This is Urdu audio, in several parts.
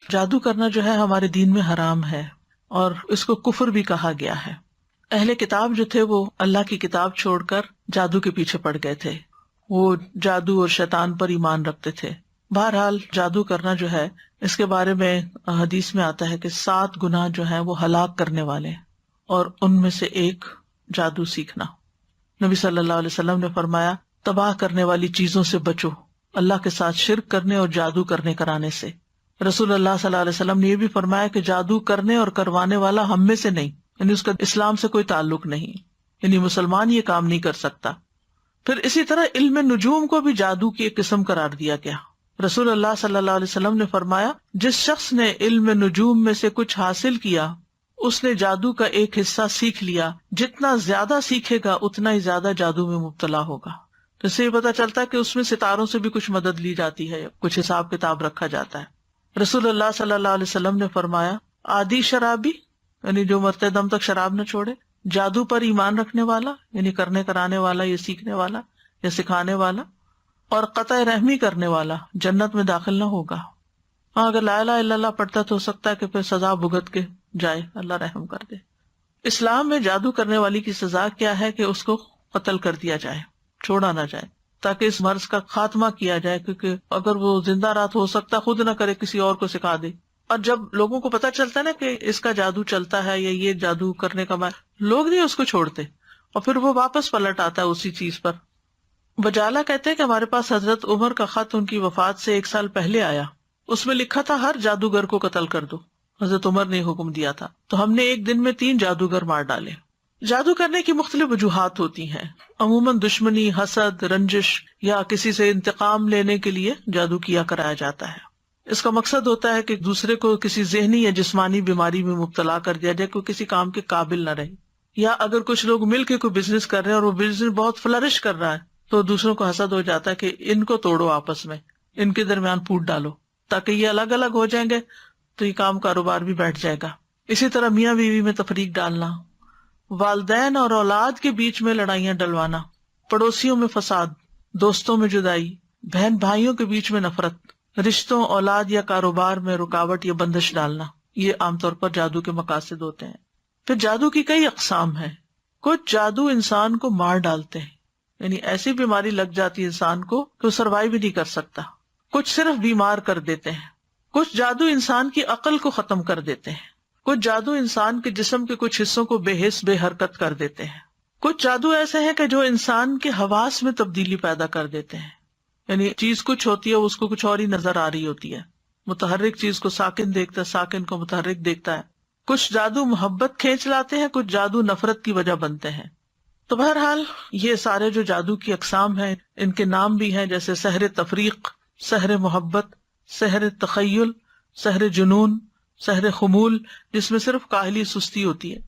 جادو کرنا جو ہے ہمارے دین میں حرام ہے اور اس کو کفر بھی کہا گیا ہے۔ اہل کتاب جو تھے وہ اللہ کی کتاب چھوڑ کر جادو کے پیچھے پڑ گئے تھے، وہ جادو اور شیطان پر ایمان رکھتے تھے۔ بہرحال جادو کرنا جو ہے اس کے بارے میں حدیث میں آتا ہے کہ 7 گناہ جو ہیں وہ ہلاک کرنے والے ہیں، اور ان میں سے ایک جادو سیکھنا۔ نبی صلی اللہ علیہ وسلم نے فرمایا تباہ کرنے والی چیزوں سے بچو، اللہ کے ساتھ شرک کرنے اور جادو کرنے کرانے سے۔ رسول اللہ صلی اللہ علیہ وسلم نے یہ بھی فرمایا کہ جادو کرنے اور کروانے والا ہم میں سے نہیں، یعنی اس کا اسلام سے کوئی تعلق نہیں، یعنی مسلمان یہ کام نہیں کر سکتا۔ پھر اسی طرح علم نجوم کو بھی جادو کی ایک قسم قرار دیا گیا۔ رسول اللہ صلی اللہ علیہ وسلم نے فرمایا جس شخص نے علم نجوم میں سے کچھ حاصل کیا اس نے جادو کا ایک حصہ سیکھ لیا، جتنا زیادہ سیکھے گا اتنا ہی زیادہ جادو میں مبتلا ہوگا۔ تو اس سے یہ پتا چلتا ہے کہ اس میں ستاروں سے بھی کچھ مدد لی جاتی ہے، کچھ حساب کتاب رکھا جاتا ہے۔ رسول اللہ صلی اللہ علیہ وسلم نے فرمایا عادی شرابی، یعنی جو مرتے دم تک شراب نہ چھوڑے، جادو پر ایمان رکھنے والا، یعنی کرنے کرانے والا یا سیکھنے والا یا سکھانے والا، اور قطع رحمی کرنے والا جنت میں داخل نہ ہوگا۔ ہاں اگر لا الہ الا اللہ پڑھتا تو ہو سکتا ہے کہ پھر سزا بھگت کے جائے، اللہ رحم کر دے۔ اسلام میں جادو کرنے والی کی سزا کیا ہے کہ اس کو قتل کر دیا جائے، چھوڑا نہ جائے، تاکہ اس مرض کا خاتمہ کیا جائے، کیونکہ اگر وہ زندہ رات ہو سکتا خود نہ کرے کسی اور کو سکھا دے۔ اور جب لوگوں کو پتہ چلتا ہے نا کہ اس کا جادو چلتا ہے یا یہ جادو کرنے کا لوگ نہیں اس کو چھوڑتے، اور پھر وہ واپس پلٹ آتا ہے اسی چیز پر۔ بجالہ کہتے ہیں کہ ہمارے پاس حضرت عمر کا خط ان کی وفات سے 1 سال پہلے آیا، اس میں لکھا تھا ہر جادوگر کو قتل کر دو، حضرت عمر نے حکم دیا تھا، تو ہم نے ایک دن میں 3 جادوگر مار ڈالے۔ جادو کرنے کی مختلف وجوہات ہوتی ہیں، عموماً دشمنی، حسد، رنجش یا کسی سے انتقام لینے کے لیے جادو کیا کرایا جاتا ہے۔ اس کا مقصد ہوتا ہے کہ دوسرے کو کسی ذہنی یا جسمانی بیماری میں مبتلا کر دیا جائے، کوئی کسی کام کے قابل نہ رہے، یا اگر کچھ لوگ مل کے کوئی بزنس کر رہے ہیں اور وہ بزنس بہت فلرش کر رہا ہے تو دوسروں کو حسد ہو جاتا ہے کہ ان کو توڑو، آپس میں ان کے درمیان پھوٹ ڈالو تاکہ یہ الگ الگ ہو جائیں گے تو یہ کام کاروبار بھی بیٹھ جائے گا۔ اسی طرح میاں بیوی میں تفریق ڈالنا، والدین اور اولاد کے بیچ میں لڑائیاں ڈلوانا، پڑوسیوں میں فساد، دوستوں میں جدائی، بہن بھائیوں کے بیچ میں نفرت، رشتوں، اولاد یا کاروبار میں رکاوٹ یا بندش ڈالنا، یہ عام طور پر جادو کے مقاصد ہوتے ہیں۔ پھر جادو کی کئی اقسام ہیں۔ کچھ جادو انسان کو مار ڈالتے ہیں، یعنی ایسی بیماری لگ جاتی ہے انسان کو کہ وہ سروائیو بھی نہیں کر سکتا۔ کچھ صرف بیمار کر دیتے ہیں۔ کچھ جادو انسان کی عقل کو ختم کر دیتے ہیں۔ کچھ جادو انسان کے جسم کے کچھ حصوں کو بے حس بے حرکت کر دیتے ہیں۔ کچھ جادو ایسے ہیں کہ جو انسان کے حواس میں تبدیلی پیدا کر دیتے ہیں، یعنی چیز کچھ ہوتی ہے اس کو کچھ اور ہی نظر آ رہی ہوتی ہے، متحرک چیز کو ساکن دیکھتا ہے، ساکن کو متحرک دیکھتا ہے۔ کچھ جادو محبت کھینچ لاتے ہیں، کچھ جادو نفرت کی وجہ بنتے ہیں۔ تو بہرحال یہ سارے جو جادو کی اقسام ہیں ان کے نام بھی ہیں، جیسے سحر تفریق، سحر محبت، سحر تخیل، سحر جنون، سحر خمول جس میں صرف کاہلی سستی ہوتی ہے،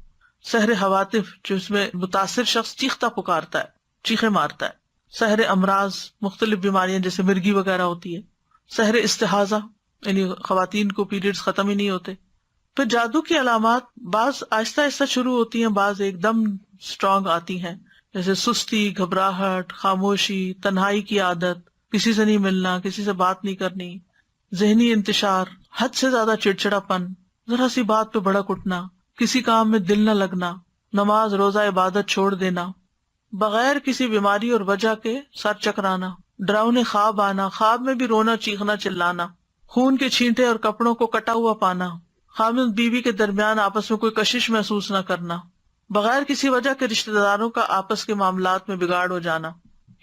سحر حواتف جس میں متاثر شخص چیختا پکارتا ہے، چیخے مارتا ہے، سحر امراض مختلف بیماریاں جیسے مرگی وغیرہ ہوتی ہے، سحر استحاضہ یعنی خواتین کو پیریڈز ختم ہی نہیں ہوتے۔ پھر جادو کی علامات بعض آہستہ آہستہ شروع ہوتی ہیں، بعض ایک دم اسٹرانگ آتی ہیں، جیسے سستی، گھبراہٹ، خاموشی، تنہائی کی عادت، کسی سے نہیں ملنا، کسی سے بات نہیں کرنی، ذہنی انتشار، حد سے زیادہ چڑچڑا پن، ذرا سی بات پہ بھڑک اٹھنا، کسی کام میں دل نہ لگنا، نماز روزہ عبادت چھوڑ دینا، بغیر کسی بیماری اور وجہ کے سر چکرانا، ڈراؤنے خواب آنا، خواب میں بھی رونا، چیخنا، چلانا، خون کے چھینٹے اور کپڑوں کو کٹا ہوا پانا، خامد بیوی کے درمیان آپس میں کوئی کشش محسوس نہ کرنا، بغیر کسی وجہ کے رشتہ داروں کا آپس کے معاملات میں بگاڑ ہو جانا،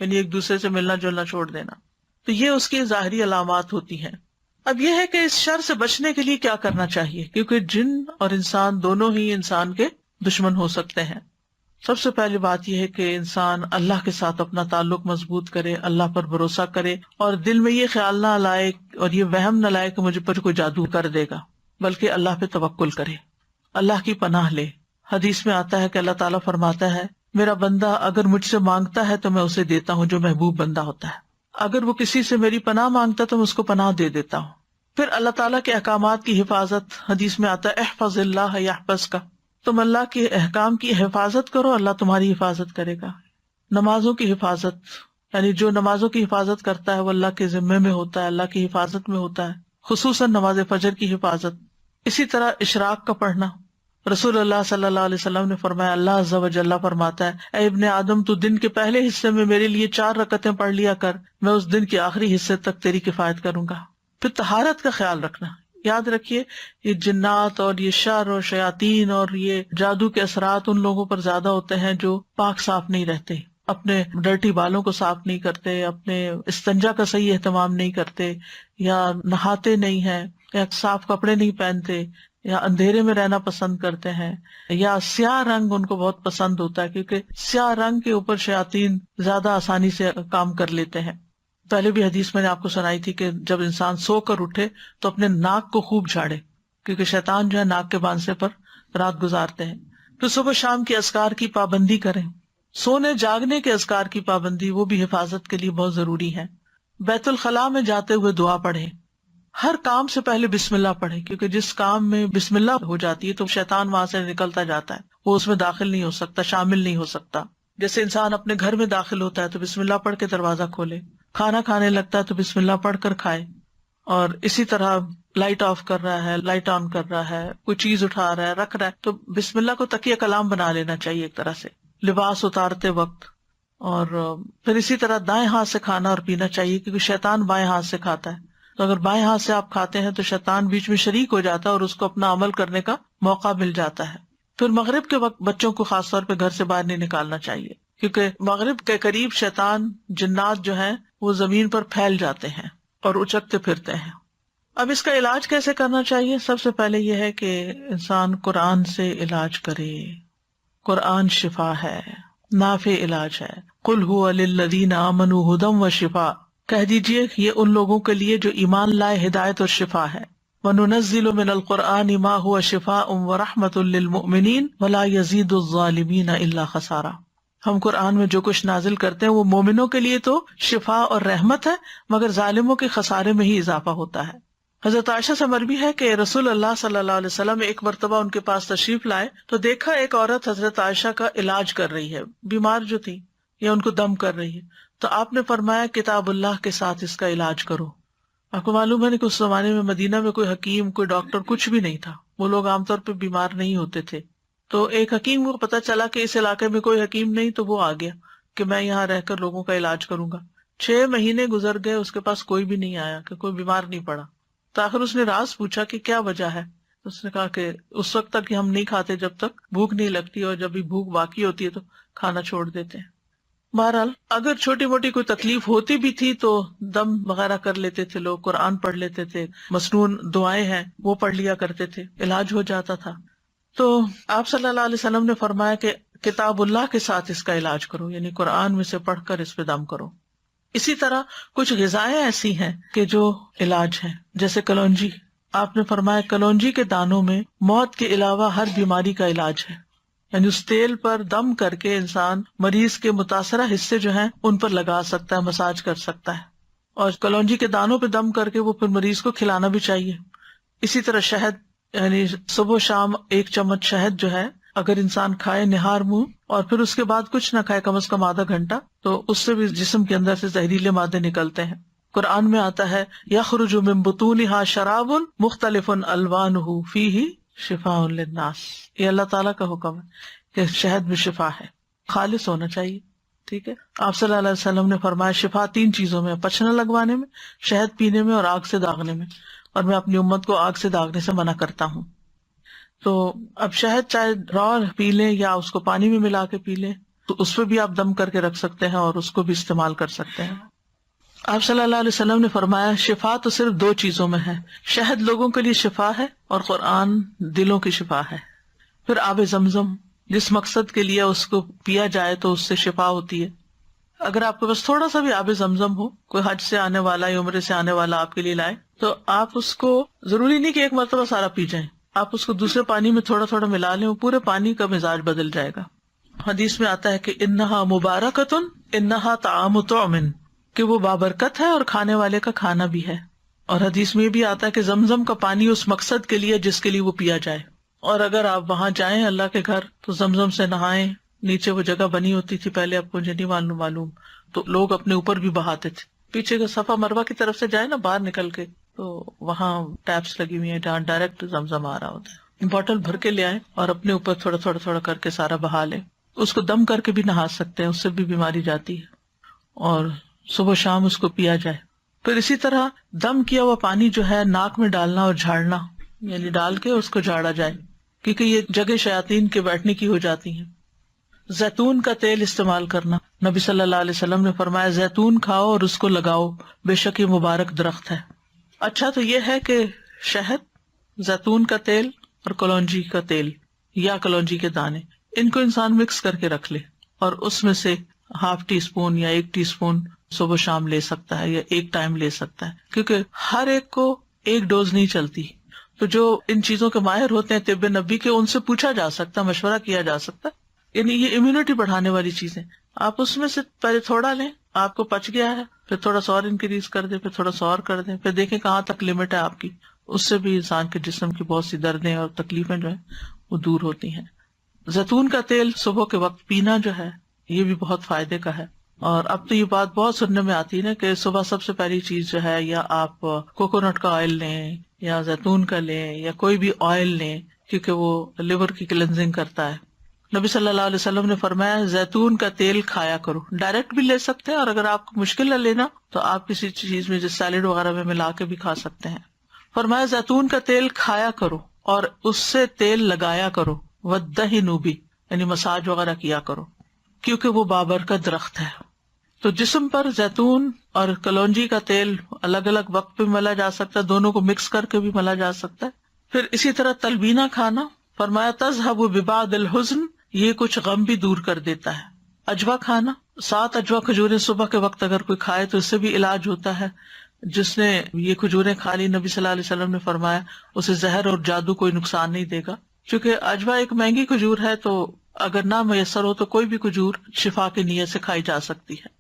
یعنی ایک دوسرے سے ملنا جلنا چھوڑ دینا۔ تو یہ اس کی ظاہری علامات ہوتی ہیں۔ اب یہ ہے کہ اس شر سے بچنے کے لیے کیا کرنا چاہیے، کیونکہ جن اور انسان دونوں ہی انسان کے دشمن ہو سکتے ہیں۔ سب سے پہلی بات یہ ہے کہ انسان اللہ کے ساتھ اپنا تعلق مضبوط کرے، اللہ پر بھروسہ کرے، اور دل میں یہ خیال نہ لائے اور یہ وہم نہ لائے کہ مجھ پر کوئی جادو کر دے گا، بلکہ اللہ پہ توکل کرے، اللہ کی پناہ لے۔ حدیث میں آتا ہے کہ اللہ تعالیٰ فرماتا ہے میرا بندہ اگر مجھ سے مانگتا ہے تو میں اسے دیتا ہوں، جو محبوب بندہ ہوتا ہے۔ اگر وہ کسی سے میری پناہ مانگتا ہے تو میں اس کو پناہ دے دیتا ہوں۔ پھر اللہ تعالیٰ کے احکامات کی حفاظت، حدیث میں آتا ہے احفظ اللہ یحفظک، تم اللہ کے احکام کی حفاظت کرو، اللہ تمہاری حفاظت کرے گا۔ نمازوں کی حفاظت، یعنی جو نمازوں کی حفاظت کرتا ہے وہ اللہ کے ذمے میں ہوتا ہے، اللہ کی حفاظت میں ہوتا ہے۔ خصوصاً نماز فجر کی حفاظت. اسی طرح اشراق کا پڑھنا. رسول اللہ صلی اللہ علیہ وسلم نے فرمایا، اللہ عز و جل فرماتا ہے، اے ابن آدم تو دن کے پہلے حصے میں میرے لیے 4 رکعتیں پڑھ لیا کر، میں اس دن کے آخری حصے تک تیری کفایت کروں گا. پھر طہارت کا خیال رکھنا. یاد رکھیے یہ جنات اور یہ شر اور شیاطین اور یہ جادو کے اثرات ان لوگوں پر زیادہ ہوتے ہیں جو پاک صاف نہیں رہتے، اپنے ڈرٹی بالوں کو صاف نہیں کرتے، اپنے استنجا کا صحیح اہتمام نہیں کرتے، یا نہاتے نہیں ہیں، یا صاف کپڑے نہیں پہنتے، یا اندھیرے میں رہنا پسند کرتے ہیں، یا سیاہ رنگ ان کو بہت پسند ہوتا ہے کیونکہ سیاہ رنگ کے اوپر شیاطین زیادہ آسانی سے کام کر لیتے ہیں. پہلے بھی حدیث میں نے آپ کو سنائی تھی کہ جب انسان سو کر اٹھے تو اپنے ناک کو خوب جھاڑے، کیونکہ شیطان جو ہے ناک کے بانسے پر رات گزارتے ہیں. تو صبح شام کے اذکار کی پابندی کریں. سونے جاگنے کے اذکار کی پابندی وہ بھی حفاظت کے لیے بہت ضروری ہے. بیت الخلاء میں جاتے ہوئے دعا پڑھیں. ہر کام سے پہلے بسم اللہ پڑھیں، کیونکہ جس کام میں بسم اللہ ہو جاتی ہے تو شیطان وہاں سے نکلتا جاتا ہے، وہ اس میں داخل نہیں ہو سکتا، شامل نہیں ہو سکتا. جیسے انسان اپنے گھر میں داخل ہوتا ہے تو بسم اللہ پڑھ کے دروازہ کھولے، کھانا کھانے لگتا ہے تو بسم اللہ پڑھ کر کھائے. اور اسی طرح لائٹ آف کر رہا ہے، لائٹ آن کر رہا ہے، کوئی چیز اٹھا رہا ہے، رکھ رہا ہے، تو بسم اللہ کو تکیہ کلام بنا لینا چاہیے ایک طرح سے لباس اتارتے وقت. اور پھر اسی طرح دائیں ہاتھ سے کھانا اور پینا چاہیے، کیونکہ شیطان بائیں ہاتھ سے کھاتا ہے. تو اگر بائیں ہاتھ سے آپ کھاتے ہیں تو شیطان بیچ میں شریک ہو جاتا ہے اور اس کو اپنا عمل کرنے کا موقع مل جاتا ہے. پھر مغرب کے وقت بچوں کو خاص طور پہ گھر سے باہر نہیں نکالنا چاہیے، کیونکہ مغرب کے قریب شیطان جنات جو ہیں وہ زمین پر پھیل جاتے ہیں اور اچکتے پھرتے ہیں. اب اس کا علاج کیسے کرنا چاہیے؟ سب سے پہلے یہ ہے کہ انسان قرآن سے علاج کرے. قرآن شفا ہے، نافع علاج ہے. قل هو للذین آمنوا ھدی وشفاء، کہہ دیجئے یہ ان لوگوں کے لیے جو ایمان لائے ہدایت اور شفا ہے. وَنُنَزِّلُ مِنَ الْقُرْآنِ مَا هُوَ شِفَاءٌ وَرَحْمَةٌ لِّلْمُؤْمِنِينَ وَلَا يَزِيدُ الظَّالِمِينَ إِلَّا خَسَارًا. ہم قرآن میں جو کچھ نازل کرتے ہیں وہ مومنوں کے لیے تو شفا اور رحمت ہے، مگر ظالموں کے خسارے میں ہی اضافہ ہوتا ہے. حضرت عائشہ سے مروی ہے کہ رسول اللہ صلی اللہ علیہ وسلم ایک مرتبہ ان کے پاس تشریف لائے تو دیکھا ایک عورت حضرت عائشہ کا علاج کر رہی ہے، بیمار جو تھی یا ان کو دم کر رہی ہے. تو آپ نے فرمایا کتاب اللہ کے ساتھ اس کا علاج کرو. آپ کو معلوم ہے کہ اس زمانے میں مدینہ میں کوئی حکیم، کوئی ڈاکٹر کچھ بھی نہیں تھا، وہ لوگ عام طور پہ بیمار نہیں ہوتے تھے. تو ایک حکیم کو پتا چلا کہ اس علاقے میں کوئی حکیم نہیں، تو وہ آ گیا کہ میں یہاں رہ کر لوگوں کا علاج کروں گا. 6 مہینے گزر گئے، اس کے پاس کوئی بھی نہیں آیا کہ کوئی بیمار نہیں پڑا. تو آخر اس نے راز پوچھا کہ کیا وجہ ہے. اس نے کہا کہ اس وقت تک ہم نہیں کھاتے جب تک بھوک نہیں لگتی، اور جب بھی بھوک باقی ہوتی ہے تو کھانا چھوڑ دیتے ہیں. بہرحال اگر چھوٹی موٹی کوئی تکلیف ہوتی بھی تھی تو دم وغیرہ کر لیتے تھے لوگ، قرآن پڑھ لیتے تھے، مسنون دعائیں ہیں وہ پڑھ لیا کرتے تھے، علاج ہو جاتا تھا. تو آپ صلی اللہ علیہ وسلم نے فرمایا کہ کتاب اللہ کے ساتھ اس کا علاج کرو، یعنی قرآن میں سے پڑھ کر اس پہ دم کرو. اسی طرح کچھ غذائیں ایسی ہیں کہ جو علاج ہیں، جیسے کلونجی. آپ نے فرمایا کلونجی کے دانوں میں موت کے علاوہ ہر بیماری کا علاج ہے، یعنی اس تیل پر دم کر کے انسان مریض کے متاثرہ حصے جو ہیں ان پر لگا سکتا ہے، مساج کر سکتا ہے. اور کلونجی کے دانوں پہ دم کر کے وہ پھر مریض کو کھلانا بھی چاہیے. اسی طرح شہد، یعنی صبح شام 1 چمچ شہد جو ہے اگر انسان کھائے نہار منہ، اور پھر اس کے بعد کچھ نہ کھائے کم از کم آدھا گھنٹہ، تو اس سے بھی جسم کے اندر سے زہریلے مادے نکلتے ہیں. قرآن میں آتا ہے یخرج من بطونها شراب مختلف الوانہ فیہ شفاء للناس. یہ اللہ تعالیٰ کا حکم ہے کہ شہد میں شفا ہے، خالص ہونا چاہیے. ٹھیک ہے، آپ صلی اللہ علیہ وسلم نے فرمایا شفا 3 چیزوں میں، پچھنا لگوانے میں، شہد پینے میں، اور آگ سے داغنے میں. اور میں اپنی امت کو آگ سے داغنے سے منع کرتا ہوں. تو اب شہد چاہے را پی لیں یا اس کو پانی میں ملا کے پی لیں، تو اس پہ بھی آپ دم کر کے رکھ سکتے ہیں اور اس کو بھی استعمال کر سکتے ہیں. آپ صلی اللہ علیہ وسلم نے فرمایا شفا تو صرف 2 چیزوں میں ہے، شہد لوگوں کے لیے شفا ہے اور قرآن دلوں کی شفا ہے. پھر آب زمزم جس مقصد کے لیے اس کو پیا جائے تو اس سے شفا ہوتی ہے. اگر آپ کے پاس تھوڑا سا بھی آب زمزم ہو، کوئی حج سے آنے والا یا عمرے سے آنے والا آپ کے لیے لائے، تو آپ اس کو ضروری نہیں کہ ایک مرتبہ سارا پی جائیں، آپ اس کو دوسرے پانی میں تھوڑا تھوڑا ملا لیں، وہ پورے پانی کا مزاج بدل جائے گا. حدیث میں آتا ہے کہ انہا مبارکتن انہا طعام طعم، کہ وہ بابرکت ہے اور کھانے والے کا کھانا بھی ہے. اور حدیث میں بھی آتا ہے کہ زمزم کا پانی اس مقصد کے لیے جس کے لیے وہ پیا جائے. اور اگر آپ وہاں جائیں اللہ کے گھر تو زمزم سے نہائیں. نیچے وہ جگہ بنی ہوتی تھی پہلے، آپ کو مجھے نہیں معلوم، تو لوگ اپنے اوپر بھی بہاتے تھے. پیچھے کا صفا مروہ کی طرف سے جائے نا باہر نکل کے، تو وہاں ٹیپس لگی ہوئی ہیں جہاں ڈائریکٹ زمزم آ رہا ہوتا ہے. بوٹل بھر کے لے آئیں اور اپنے اوپر تھوڑا تھوڑا تھوڑا کر کے سارا بہا لیں. اس کو دم کر کے بھی نہا سکتے ہیں، اس سے بھی بیماری جاتی ہے، اور صبح شام اس کو پیا جائے. پھر اسی طرح دم کیا ہوا پانی جو ہے ناک میں ڈالنا اور جھاڑنا، یعنی ڈال کے اس کو جھاڑا جائے، کیونکہ یہ جگہ شیاطین کے بیٹھنے کی ہو جاتی ہیں. زیتون کا تیل استعمال کرنا، نبی صلی اللہ علیہ وسلم نے فرمایا زیتون کھاؤ اور اس کو لگاؤ، بے شک یہ مبارک درخت ہے. اچھا تو یہ ہے کہ شہد، زیتون کا تیل اور کلونجی کا تیل یا کلونجی کے دانے، ان کو انسان مکس کر کے رکھ لے اور اس میں سے ½ ٹی اسپون یا 1 ٹی اسپون صبح شام لے سکتا ہے یا ایک ٹائم لے سکتا ہے، کیونکہ ہر ایک کو ایک ڈوز نہیں چلتی. تو جو ان چیزوں کے ماہر ہوتے ہیں طب نبی کے، ان سے پوچھا جا سکتا، مشورہ کیا جا سکتا. یعنی یہ امیونٹی بڑھانے والی چیزیں، آپ اس میں سے پہلے تھوڑا لیں، آپ کو پچ گیا ہے پھر تھوڑا سا اور انکریز کر دیں، پھر تھوڑا سا اور کر دیں، پھر دیکھیں کہاں تک لمٹ ہے آپ کی. اس سے بھی انسان کے جسم کی بہت سی دردیں اور تکلیفیں جو ہیں وہ دور ہوتی ہیں. زیتون کا تیل صبح کے وقت پینا جو ہے یہ بھی بہت فائدے کا ہے. اور اب تو یہ بات بہت سننے میں آتی ہے نا کہ صبح سب سے پہلی چیز جو ہے، یا آپ کوکونٹ کا آئل لیں یا زیتون کا لیں یا کوئی بھی آئل لیں، کیونکہ وہ لیور کی کلینزنگ کرتا ہے. نبی صلی اللہ علیہ وسلم نے فرمایا زیتون کا تیل کھایا کرو. ڈائریکٹ بھی لے سکتے ہیں، اور اگر آپ کو مشکل ہے لینا تو آپ کسی چیز میں جیسے سیلیڈ وغیرہ میں ملا کے بھی کھا سکتے ہیں. فرمایا زیتون کا تیل کھایا کرو اور اس سے تیل لگایا کرو، وَالدَّهِنُ بِهِ، یعنی مساج وغیرہ کیا کرو، کیونکہ وہ بابرکت درخت ہے. تو جسم پر زیتون اور کلونجی کا تیل الگ الگ وقت پہ ملا جا سکتا ہے، دونوں کو مکس کر کے بھی ملا جا سکتا ہے. پھر اسی طرح تلبینہ کھانا، فرمایا تذهب ببعض الحزن، یہ کچھ غم بھی دور کر دیتا ہے. اجوا کھانا، 7 اجوا کھجوریں صبح کے وقت اگر کوئی کھائے تو اس سے بھی علاج ہوتا ہے. جس نے یہ کھجوریں کھا لی، نبی صلی اللہ علیہ وسلم نے فرمایا اسے زہر اور جادو کوئی نقصان نہیں دے گا. چونکہ اجوا ایک مہنگی کھجور ہے، تو اگر نہ میسر ہو تو کوئی بھی کھجور شفا کی نیت سے کھائی جا سکتی ہے.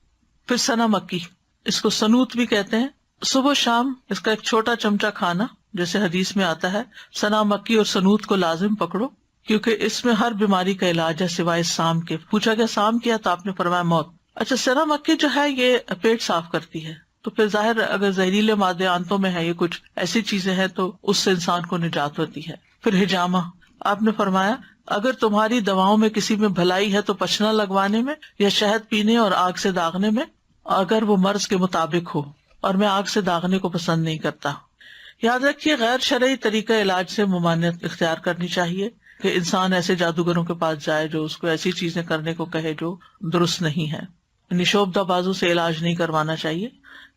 پھر سنا مکی، اس کو سنوت بھی کہتے ہیں. صبح شام اس کا ایک چھوٹا چمچہ کھانا، جیسے حدیث میں آتا ہے سنا مکی اور سنوت کو لازم پکڑو، کیونکہ اس میں ہر بیماری کا علاج ہے سوائے سام کے. پوچھا گیا سام کیا، تو آپ نے فرمایا موت. اچھا، سنا مکی جو ہے یہ پیٹ صاف کرتی ہے، تو پھر ظاہر اگر زہریلے مادے آنتوں میں ہے، یہ کچھ ایسی چیزیں ہیں تو اس سے انسان کو نجات ہوتی ہے. پھر ہجامہ، آپ نے فرمایا اگر تمہاری دواؤں میں کسی میں بھلائی ہے تو پچنا لگوانے میں یا شہد پینے اور آگ سے داغنے میں، اگر وہ مرض کے مطابق ہو، اور میں آگ سے داغنے کو پسند نہیں کرتا. یاد رکھیے غیر شرعی طریقہ علاج سے ممانعت اختیار کرنی چاہیے، کہ انسان ایسے جادوگروں کے پاس جائے جو اس کو ایسی چیزیں کرنے کو کہے جو درست نہیں ہے. یعنی شعبدہ بازو سے علاج نہیں کروانا چاہیے،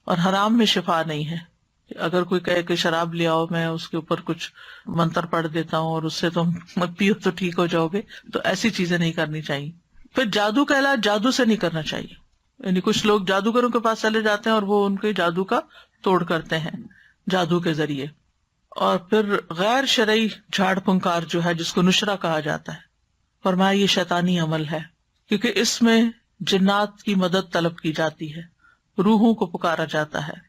اور حرام میں شفا نہیں ہے. اگر کوئی کہے کہ شراب لے آؤ، میں اس کے اوپر کچھ منتر پڑھ دیتا ہوں اور اس سے تم مت پیو تو ٹھیک ہو جاؤ گے، تو ایسی چیزیں نہیں کرنی چاہیے. پھر جادو کا علاج جادو سے نہیں کرنا چاہیے. یعنی کچھ لوگ جادوگروں کے پاس چلے جاتے ہیں اور وہ ان کے جادو کا توڑ کرتے ہیں جادو کے ذریعے. اور پھر غیر شرعی جھاڑ پھنکار جو ہے، جس کو نشرہ کہا جاتا ہے، فرمایا یہ شیطانی عمل ہے، کیونکہ اس میں جنات کی مدد طلب کی جاتی ہے، روحوں کو پکارا جاتا ہے.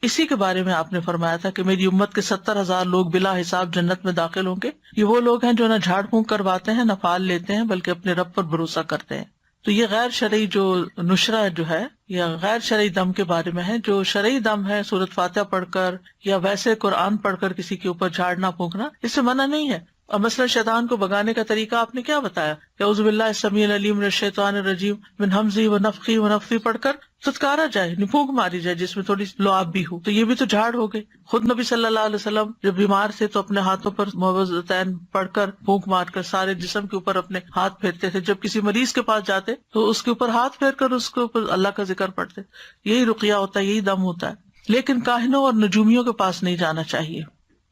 اسی کے بارے میں آپ نے فرمایا تھا کہ میری امت کے 70,000 لوگ بلا حساب جنت میں داخل ہوں گے. یہ وہ لوگ ہیں جو نہ جھاڑ پھونک کرواتے ہیں، نہ پھال لیتے ہیں، بلکہ اپنے رب پر بھروسہ کرتے ہیں. تو یہ غیر شرعی جو نشرہ جو ہے یا غیر شرعی دم کے بارے میں ہے. جو شرعی دم ہے سورۃ فاتحہ پڑھ کر یا ویسے قرآن پڑھ کر کسی کے اوپر جھاڑنا پھونکنا، اس سے منع نہیں ہے. اور مثلا شیطان کو بگانے کا طریقہ آپ نے کیا بتایا، اعوذ باللہ السمیع العلیم من الشیطان الرجیم من ہمزہ ونفخہ ونفثہ پڑھ کر ستکارا جائے، پھونک ماری جائے جس میں تھوڑی لعاب بھی ہو، تو یہ بھی تو جھاڑ ہو گئے. خود نبی صلی اللہ علیہ وسلم جب بیمار تھے تو اپنے ہاتھوں پر معوذتین پڑھ کر پھونک مار کر سارے جسم کے اوپر اپنے ہاتھ پھیرتے تھے. جب کسی مریض کے پاس جاتے تو اس کے اوپر ہاتھ پھیر کر اس کے اوپر اللہ کا ذکر پڑھتے. یہی رقیہ ہوتا ہے، یہی دم ہوتا ہے. لیکن کاہنوں اور نجومیوں کے پاس نہیں جانا چاہیے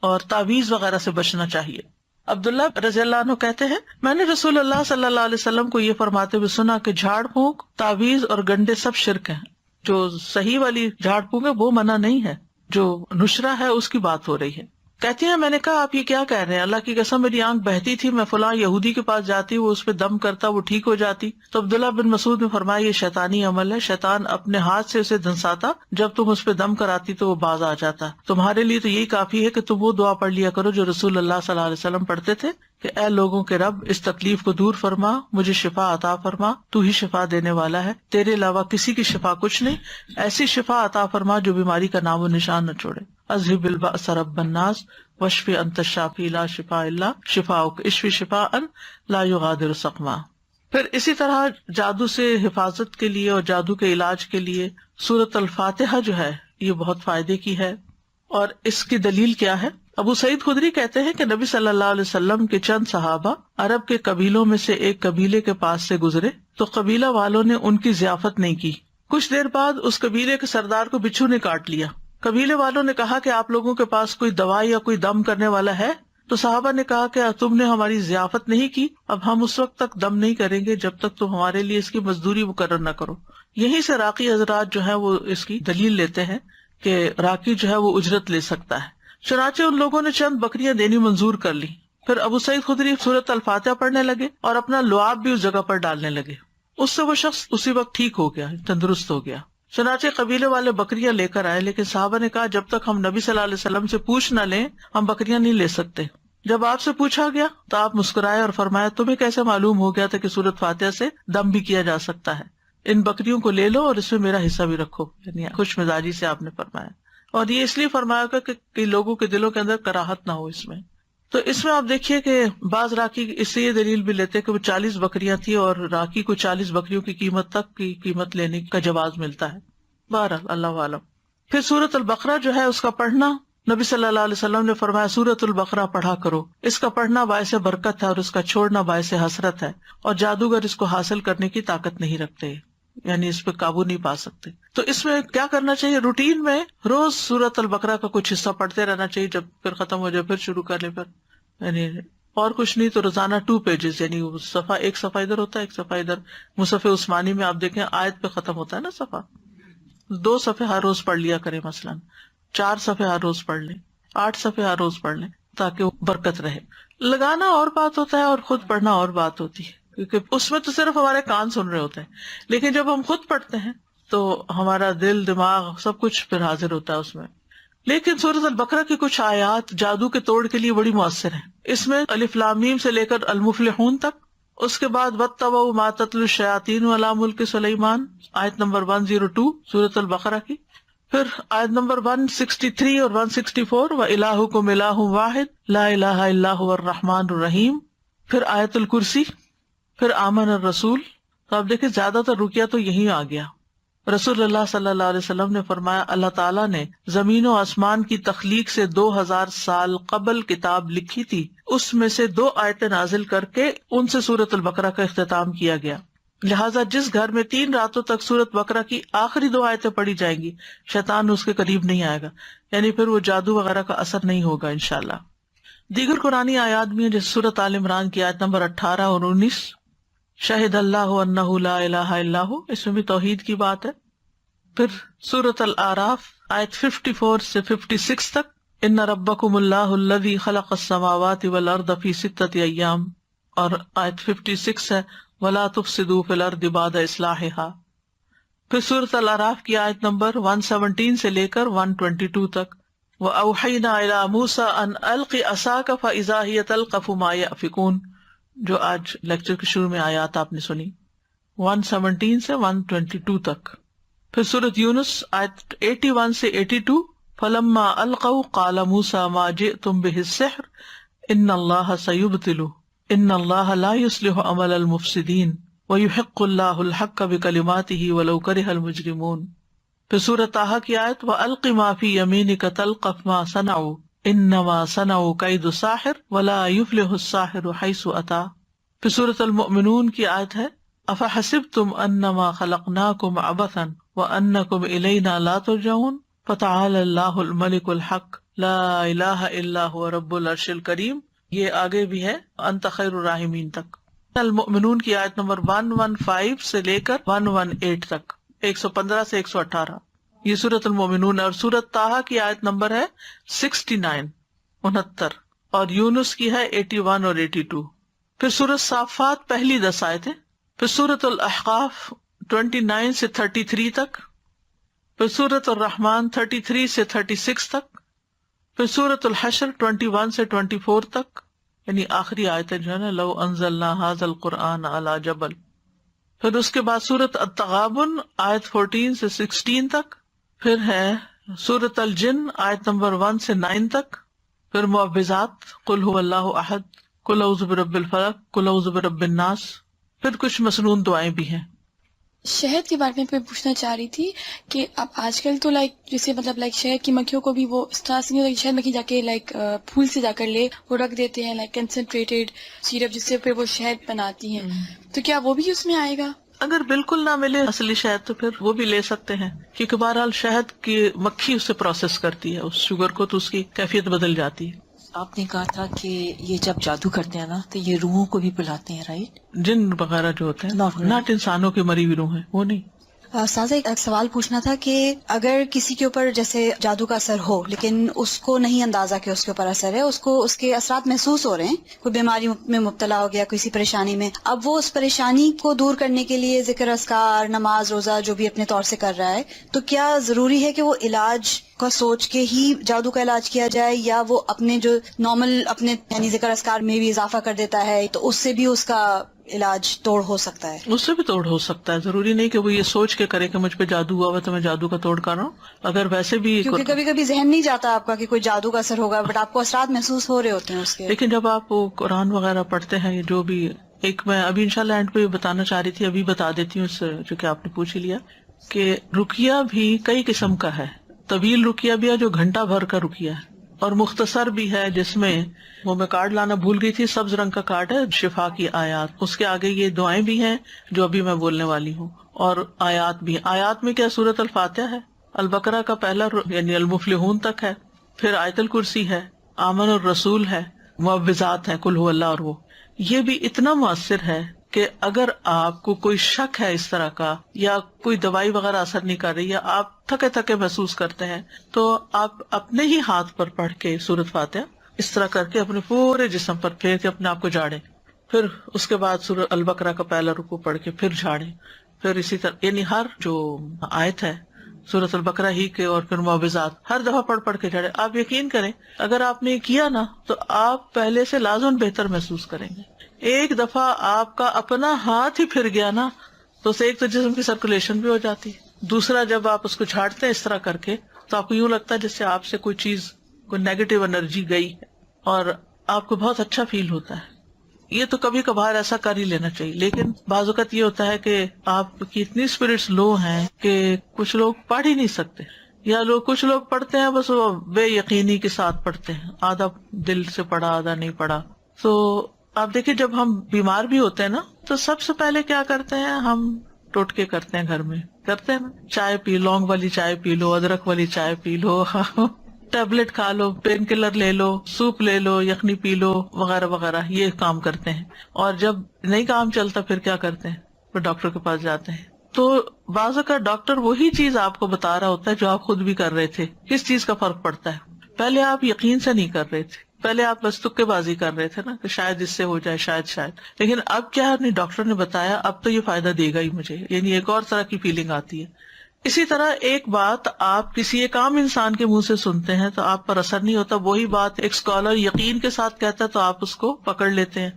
اور تعویذ وغیرہ سے بچنا چاہیے. عبداللہ رضی اللہ عنہ کہتے ہیں میں نے رسول اللہ صلی اللہ علیہ وسلم کو یہ فرماتے ہوئے سنا کہ جھاڑ پھونک، تعویذ اور گنڈے سب شرک ہیں. جو صحیح والی جھاڑ پھونک ہے وہ منع نہیں ہے، جو نشرہ ہے اس کی بات ہو رہی ہے. کہتی ہیں میں نے کہا آپ یہ کیا کہہ رہے ہیں، اللہ کی قسم میری آنکھ بہتی تھی، میں فلاں یہودی کے پاس جاتی، وہ اس پہ دم کرتا، وہ ٹھیک ہو جاتی. تو عبداللہ بن مسعود نے فرمایا یہ شیطانی عمل ہے، شیطان اپنے ہاتھ سے اسے دھنساتا، جب تم اس پہ دم کراتی تو وہ باز آ جاتا. تمہارے لیے تو یہی کافی ہے کہ تم وہ دعا پڑھ لیا کرو جو رسول اللہ صلی اللہ علیہ وسلم پڑھتے تھے، کہ اے لوگوں کے رب اس تکلیف کو دور فرما، مجھے شفا عطا فرما، تو ہی شفا دینے والا ہے، تیرے علاوہ کسی کی شفا کچھ نہیں، ایسی شفا عطا فرما جو بیماری کا نام و نشان نہ چھوڑے۔ اذهب البأس رب الناس واشف انت الشافی لا شفاء الا شفاؤک اشف شفاء لا یغادر سقما۔ پھر اسی طرح جادو سے حفاظت کے لیے اور جادو کے علاج کے لیے سورۃ الفاتحہ جو ہے یہ بہت فائدے کی ہے۔ اور اس کی دلیل کیا ہے؟ ابو سعید خدری کہتے ہیں کہ نبی صلی اللہ علیہ وسلم کے چند صحابہ عرب کے قبیلوں میں سے ایک قبیلے کے پاس سے گزرے تو قبیلہ والوں نے ان کی ضیافت نہیں کی۔ کچھ دیر بعد اس قبیلے کے سردار کو بچھو نے کاٹ لیا۔ قبیلے والوں نے کہا کہ آپ لوگوں کے پاس کوئی دوا یا کوئی دم کرنے والا ہے؟ تو صحابہ نے کہا کہ تم نے ہماری ضیافت نہیں کی، اب ہم اس وقت تک دم نہیں کریں گے جب تک تم ہمارے لیے اس کی مزدوری مقرر نہ کرو۔ یہیں سے راقی حضرات جو ہے وہ اس کی دلیل لیتے ہیں کہ راقی جو ہے وہ اجرت لے سکتا ہے۔ چنانچہ ان لوگوں نے چند بکریاں دینی منظور کر لی۔ پھر ابو سعید خدری سورۃ الفاتحہ پڑھنے لگے اور اپنا لعاب بھی اس جگہ پر ڈالنے لگے۔ اس سے وہ شخص اسی وقت ٹھیک ہو گیا، تندرست ہو گیا۔ چنانچہ قبیلے والے بکریاں لے کر آئے، لیکن صحابہ نے کہا جب تک ہم نبی صلی اللہ علیہ وسلم سے پوچھ نہ لیں ہم بکریاں نہیں لے سکتے۔ جب آپ سے پوچھا گیا تو آپ مسکرائے اور فرمایا تمہیں کیسے معلوم ہو گیا تھا کہ سورۃ فاتحہ سے دم بھی کیا جا سکتا ہے؟ ان بکریوں کو لے لو اور اس میں میرا حصہ بھی رکھو، یعنی خوش مزاجی سے آپ نے فرمایا۔ اور یہ اس لیے فرمایا گا کہ لوگوں کے دلوں کے اندر کراہت نہ ہو اس میں۔ تو اس میں آپ دیکھیے کہ بعض راکی اس سے یہ دلیل بھی لیتے کہ وہ 40 بکریاں تھی اور راکی کو 40 بکریوں کی قیمت تک کی قیمت لینے کا جواز ملتا ہے۔ بہرحال اللہ عالم۔ پھر سورۃ البقرہ جو ہے اس کا پڑھنا، نبی صلی اللہ علیہ وسلم نے فرمایا سورۃ البقرہ پڑھا کرو، اس کا پڑھنا باعث برکت ہے اور اس کا چھوڑنا باعث حسرت ہے، اور جادوگر اس کو حاصل کرنے کی طاقت نہیں رکھتے، یعنی اس پہ قابو نہیں پا سکتے۔ تو اس میں کیا کرنا چاہیے؟ روٹین میں روز سورۃ البقرہ کا کچھ حصہ پڑھتے رہنا چاہیے، جب پھر ختم ہو جائے پھر شروع کر لے، پھر یعنی اور کچھ نہیں تو روزانہ 2 پیجز، یعنی صفحہ ایک صفحہ ادھر ہوتا ہے ایک صفحہ ادھر۔ مصحف عثمانی میں آپ دیکھیں آیت پہ ختم ہوتا ہے نا صفحہ، 2 صفحے ہر روز پڑھ لیا کریں، مثلا 4 صفحے ہر روز پڑھ لیں، 8 صفحے ہر روز پڑھ لیں تاکہ وہ برکت رہے۔ لگانا اور بات ہوتا ہے اور خود پڑھنا اور بات ہوتی ہے، کیونکہ اس میں تو صرف ہمارے کان سن رہے ہوتے ہیں، لیکن جب ہم خود پڑھتے ہیں تو ہمارا دل دماغ سب کچھ پھر حاضر ہوتا ہے اس میں۔ لیکن سورۃ البقرہ کی کچھ آیات جادو کے توڑ کے لیے بڑی مؤثر ہیں۔ اس میں الف لام میم سے لے کر المفلحون تک، اس کے بعد واتبعوا ما تتلو الشیاطین علی ملک سلیمان، آیت نمبر 102 سورۃ البقرہ کی، پھر آیت نمبر 163 اور 164 وَإِلَٰهُكُمْ إِلَٰهٌ وَاحِدٌ لَا إِلَٰهَ إِلَّا هُوَ الرَّحْمَٰنُ الرَّحِيمُ، پھر آیت الکرسی، پھر آمن الرسول۔ تو آپ دیکھیں زیادہ تر رقیہ تو یہی آ گیا۔ رسول اللہ صلی اللہ علیہ وسلم نے فرمایا اللہ تعالیٰ نے زمین و آسمان کی تخلیق سے 2000 سال قبل کتاب لکھی تھی، اس میں سے 2 آیتیں نازل کر کے ان سے سورۃ البقرہ کا اختتام کیا گیا، لہٰذا جس گھر میں 3 راتوں تک سورۃ بقرہ کی آخری 2 آیتیں پڑھی جائیں گی شیطان اس کے قریب نہیں آئے گا، یعنی پھر وہ جادو وغیرہ کا اثر نہیں ہوگا انشاءاللہ۔ دیگر قرآنی آیات بھی ہیں جیسے سورۃ آل عمران کی آیت نمبر 18 اور 19، شہد اللہ انہ لا الہ الا ہو، اس میں بھی توحید کی بات ہے۔ پھر سورۃ الاعراف آیت 54 سے 56 تک، ان ربکم اللہ الذی خلق السماوات والارض فی 6 ایام، اور آیت 56 ہے ولا تفسدوا فی الارض بعد اصلاحها۔ پھر سورۃ الاعراف کی آیت نمبر 117 سے لے کر 122 تک، وَأَوْحَيْنَا إِلَىٰ مُوسَىٰ أَنْ أَلْقِ عَصَاكَ فَإِذَا هِيَ تَلْقَفُ مَا يَأْفِكُونَ، جو آج لیکچر کے شروع میں آیات آپ نے سنی 117 سے 122 تک۔ پھر سورۃ یونس آیت 81 سے 82، فَلَمَّا أَلْقَوْا قَالَ مُوسَىٰ مَا جِئْتُمْ بِهِ السِّحْرُ إِنَّ اللَّهَ سَيُبْطِلُهُ إِنَّ اللَّهَ لَا يُصْلِحُ عَمَلَ الْمُفْسِدِينَ وَيُحِقُّ اللَّهُ الْحَقَّ بِكَلِمَاتِهِ وَلَوْ كَرِهَ الْمُجْرِمُونَ۔ پھر سورۃ طٰہٰ کی آیت وَأَلْقِ مَا فِي يَمِينِكَ تَلْقَفْ مَا صَنَعُوا إِنَّمَا صَنَعُوا كَيْدُ سَاحِرٍ وَلَا يُفْلِحُ السَّاحِرُ حَيْثُ أَتَىٰ۔ پھر سورۃ المؤمنون کی آیت ہے أَفَحَسِبْتُمْ أَنَّمَا خَلَقْنَاكُمْ عَبَثًا وَأَنَّكُمْ إِلَيْنَا لَا تُرْجَعُونَ فَتَعَالَى اللَّهُ الْمَلِكُ الْحَقُّ لَا إِلَٰهَ إِلَّا هُوَ رَبُّ الْعَرْشِ الْكَرِيمِ۔ یہ آگے بھی ہے أَنْتَ خَيْرُ الرَّاحِمِينَ تک۔ المؤمنون کی آیت نمبر 115 سے لے کر 118 تک، 115 سے 118، یہ سورۃ المؤمنون ہے۔ اور سورۃ طٰہٰ کی آیت نمبر ہے 69 69، اور یونس کی ہے 81 اور 82۔ پھر سورۃ صافات پہلی 10 آیتیں، پھر سورۃ الاحقاف 29 سے 33 تک، پھر سورۃ الرحمن 33 سے 36 تک، پھر سورۃ الحشر 21 سے 24 تک، یعنی آخری آیتیں جو ہے نا، لو انزلنا ھذا القرآن علی جبل. پھر اس کے بعد سورۃ التغابن آیت 14 سے 16 تک، پھر ہے سورۃ الجن آیت نمبر 1 سے 9 تک، پھر معوذات قل هو اللہ احد، قل اعوذ برب الفلق، قل اعوذ برب الناس، پھر کچھ مسنون دعائیں بھی ہیں. شہد کے بارے میں پوچھنا چاہ رہی تھی کہ اب آج کل تو جیسے مطلب شہد کی مکھیوں کو بھی وہ اس طرح سے نہیں ہوتا کہ شہد مکھی جا کے پھول سے جا کر لے، وہ رکھ دیتے ہیں کنسنٹریٹڈ سیرپ جس سے پھر وہ شہد بناتی ہیں، تو کیا وہ بھی اس میں آئے گا؟ اگر بالکل نہ ملے اصلی شہد تو پھر وہ بھی لے سکتے ہیں، کیونکہ بہرحال شہد کی مکھی اسے پروسیس کرتی ہے، اس شوگر کو، تو اس کی کیفیت بدل جاتی ہے. آپ نے کہا تھا کہ یہ جب جادو کرتے ہیں نا تو یہ روحوں کو بھی بلاتے ہیں، رائٹ؟ جن وغیرہ جو ہوتے ہیں، ناٹ انسانوں کی مری ہوئی روح ہیں، وہ نہیں. سازا ایک سوال پوچھنا تھا کہ اگر کسی کے اوپر جیسے جادو کا اثر ہو لیکن اس کو نہیں اندازہ کہ اس کے اوپر اثر ہے، اس کو اس کے اثرات محسوس ہو رہے ہیں، کوئی بیماری میں مبتلا ہو گیا، کسی پریشانی میں، اب وہ اس پریشانی کو دور کرنے کے لیے ذکر اذکار، نماز، روزہ جو بھی اپنے طور سے کر رہا ہے، تو کیا ضروری ہے کہ وہ علاج کا سوچ کے ہی جادو کا علاج کیا جائے، یا وہ اپنے جو نارمل اپنے یعنی ذکر اذکار میں بھی اضافہ کر دیتا ہے تو اس سے بھی اس کا علاج توڑ ہو سکتا ہے؟ اس سے بھی توڑ ہو سکتا ہے، ضروری نہیں کہ وہ یہ سوچ کے کرے کہ مجھ پہ جادو ہوا ہوا تو میں جادو کا توڑ کر رہا ہوں. اگر ویسے بھی کیونکہ کبھی کبھی ذہن نہیں جاتا آپ کا کہ کوئی جادو کا اثر ہوگا، بٹ آپ کو اثرات محسوس ہو رہے ہوتے ہیں اس کے. لیکن جب آپ وہ قرآن وغیرہ پڑھتے ہیں، جو بھی ایک میں ابھی انشاءاللہ اینڈ پہ بتانا چاہ رہی تھی، ابھی بتا دیتی ہوں، اس سے جو کہ آپ نے پوچھ ہی لیا، کہ رقیہ بھی کئی قسم کا ہے. طویل رقیہ بھی ہے جو گھنٹہ بھر کا رقیہ ہے، اور مختصر بھی ہے جس میں وہ میں کارڈ لانا بھول گئی تھی، سبز رنگ کا کارڈ ہے، شفا کی آیات، اس کے آگے یہ دعائیں بھی ہیں جو ابھی میں بولنے والی ہوں، اور آیات بھی. آیات میں کیا سورۃ الفاتحہ ہے، البقرہ کا پہلا یعنی المفلحون تک ہے، پھر آیت الکرسی ہے، آمن الرسول ہے، معوذات ہے، قل هو اللہ، اور وہ یہ بھی اتنا مؤثر ہے کہ اگر آپ کو کوئی شک ہے اس طرح کا، یا کوئی دوائی وغیرہ اثر نہیں کر رہی، یا آپ تھکے تھکے محسوس کرتے ہیں، تو آپ اپنے ہی ہاتھ پر پڑھ کے سورۃ فاتحہ اس طرح کر کے اپنے پورے جسم پر پھیر کے اپنے آپ کو جھاڑیں، پھر اس کے بعد سورۃ البقرہ کا پہلا رکوع پڑھ کے پھر جھاڑیں، پھر اسی طرح یعنی ہر جو آیت ہے سورۃ البقرہ ہی کے، اور پھر معوذات ہر دفعہ پڑھ کے جھاڑیں. آپ یقین کریں اگر آپ نے کیا نا تو آپ پہلے سے لازم بہتر محسوس کریں گے. ایک دفعہ آپ کا اپنا ہاتھ ہی پھر گیا نا تو اسے ایک تو جسم کی سرکولیشن بھی ہو جاتی ہے، دوسرا جب آپ اس کو جھاڑتے ہیں اس طرح کر کے تو آپ کو یوں لگتا ہے جس سے آپ سے کوئی چیز، کوئی نیگیٹو انرجی گئی ہے، اور آپ کو بہت اچھا فیل ہوتا ہے. یہ تو کبھی کبھار ایسا کر ہی لینا چاہیے، لیکن بعض اوقات یہ ہوتا ہے کہ آپ کی اتنی اسپرٹس لو ہیں کہ کچھ لوگ پڑھ ہی نہیں سکتے، یا کچھ لوگ پڑھتے ہیں بس وہ بے یقینی کے ساتھ پڑھتے ہیں، آدھا دل سے پڑھا آدھا نہیں پڑھا. تو آپ دیکھیں جب ہم بیمار بھی ہوتے ہیں نا تو سب سے پہلے کیا کرتے ہیں، ہم ٹوٹکے کرتے ہیں، گھر میں کرتے ہیں نا، چائے پی، لونگ والی چائے پی لو، ادرک والی چائے پی لو، ٹیبلٹ کھا لو، پین کلر لے لو، سوپ لے لو، یخنی پی لو، وغیرہ وغیرہ، یہ کام کرتے ہیں. اور جب نہیں کام چلتا پھر کیا کرتے ہیں، پھر ڈاکٹر کے پاس جاتے ہیں. تو بعض اوقات ڈاکٹر وہی چیز آپ کو بتا رہا ہوتا ہے جو آپ خود بھی کر رہے تھے. کس چیز کا فرق پڑتا ہے، پہلے آپ یقین سے نہیں کر رہے تھے، پہلے آپ بس تکے بازی کر رہے تھے نا کہ شاید اس سے ہو جائے، شاید، لیکن اب کیا ہے، ڈاکٹر نے بتایا اب تو یہ فائدہ دے گا ہی مجھے، یعنی ایک اور طرح کی فیلنگ آتی ہے. اسی طرح ایک بات آپ کسی ایک عام انسان کے منہ سے سنتے ہیں تو آپ پر اثر نہیں ہوتا، وہی بات ایک اسکالر یقین کے ساتھ کہتا ہے تو آپ اس کو پکڑ لیتے ہیں.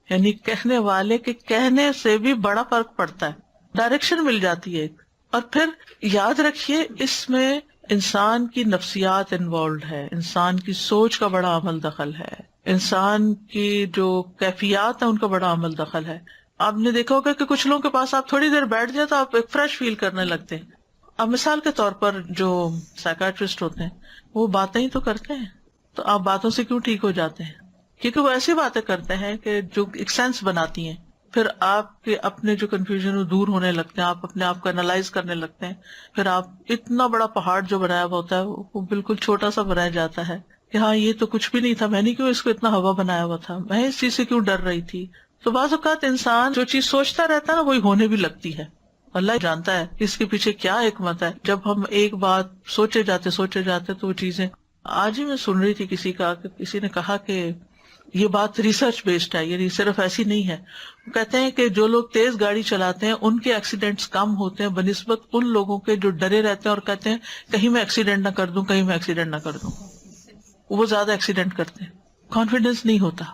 یعنی کہنے والے کے کہنے سے بھی بڑا فرق پڑتا ہے، ڈائریکشن مل جاتی ہے ایک. اور پھر یاد رکھیے اس میں انسان کی نفسیات انوالوڈ ہے، انسان کی سوچ کا بڑا عمل دخل ہے، انسان کی جو کیفیات ہیں ان کا بڑا عمل دخل ہے. آپ نے دیکھا ہوگا کہ کچھ لوگوں کے پاس آپ تھوڑی دیر بیٹھ جائے تو آپ ایک فریش فیل کرنے لگتے ہیں. اب مثال کے طور پر جو سائیکاٹرسٹ ہوتے ہیں وہ باتیں ہی تو کرتے ہیں، تو آپ باتوں سے کیوں ٹھیک ہو جاتے ہیں؟ کیونکہ وہ ایسی باتیں کرتے ہیں کہ جو ایک سینس بناتی ہیں، پھر آپ کے اپنے جو کنفیوژن وہ دور ہونے لگتے ہیں، آپ اپنے آپ کو انالائز کرنے لگتے ہیں، پھر آپ اتنا بڑا پہاڑ جو بنایا ہوا ہوتا ہے وہ بالکل چھوٹا سا بنایا جاتا ہے کہ ہاں یہ تو کچھ بھی نہیں تھا، میں نے کیوں اس کو اتنا ہوا بنایا ہوا تھا، میں اس چیز سے کیوں ڈر رہی تھی. تو بعض اوقات انسان جو چیز سوچتا رہتا ہے نا وہی ہونے بھی لگتی ہے. اللہ جانتا ہے اس کے پیچھے کیا حکمت ہے. جب ہم ایک بات سوچے جاتے تو وہ چیزیں. آج ہی میں سن رہی تھی کسی کا کہ کسی نے کہا کہ یہ بات ریسرچ بیسڈ ہے، یعنی صرف ایسی نہیں ہے. وہ کہتے ہیں کہ جو لوگ تیز گاڑی چلاتے ہیں ان کے ایکسیڈنٹس کم ہوتے ہیں بنسبت ان لوگوں کے جو ڈرے رہتے ہیں اور کہتے ہیں کہیں میں ایکسیڈنٹ نہ کر دوں. وہ زیادہ ایکسیڈنٹ کرتے ہیں، کانفیڈینس نہیں ہوتا.